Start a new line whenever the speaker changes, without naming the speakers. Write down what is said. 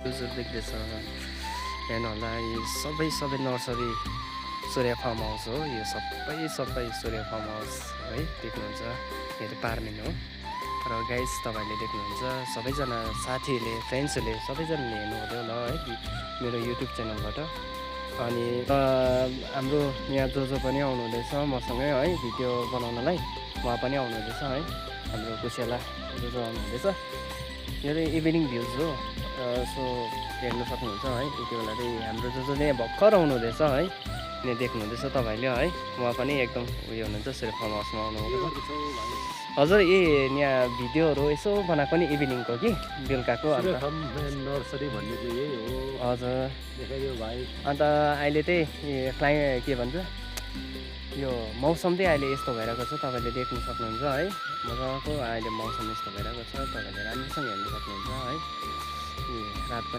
हजुर देख्दैछ हेर्नु होला यो सबै नर्सरी सूर्य फार्म हाउस हो यो सबै सूर्य फार्म हाउस है देख्नुहुन्छ यो त पार्मिन हो र गाइस तपाईँले देख्नुहुन्छ सबैजना साथीहरूले फ्रेन्ड्सहरूले सबैजनाले हेर्नुहुँदै होला है मेरो युट्युब च्यानलबाट अनि हाम्रो यहाँ जो पनि आउनुहुँदैछ मसँगै है भिडियो बनाउनलाई उहाँ पनि आउनुहुँदैछ है हाम्रो कुशेला जो आउनुहुँदैछ यो चाहिँ इभिनिङ भ्युज हो सो हेर्नु सक्नुहुन्छ है यति बेला चाहिँ हाम्रो जो यहाँ भर्खर आउनुहुँदैछ है यहाँ देख्नुहुँदैछ तपाईँले है उहाँ पनि एकदम उयो हुनुहुन्छ सूर्य फार्म हाउसमा आउनुहुँदैछ हजुर यहाँ भिडियोहरू यसो बनाएको नि इभिनिङको कि बेलुकाको
नर्सरी भन्ने चाहिँ यही हो
हजुर
देखाइदियो भाइ
अन्त अहिले चाहिँ के भन्छ यो मौसम चाहिँ अहिले यस्तो भइरहेको छ तपाईँले देख्न सक्नुहुन्छ है मजाको अहिले मौसम यस्तो भइरहेको छ तपाईँले राम्रोसँग हेर्न सक्नुहुन्छ है रात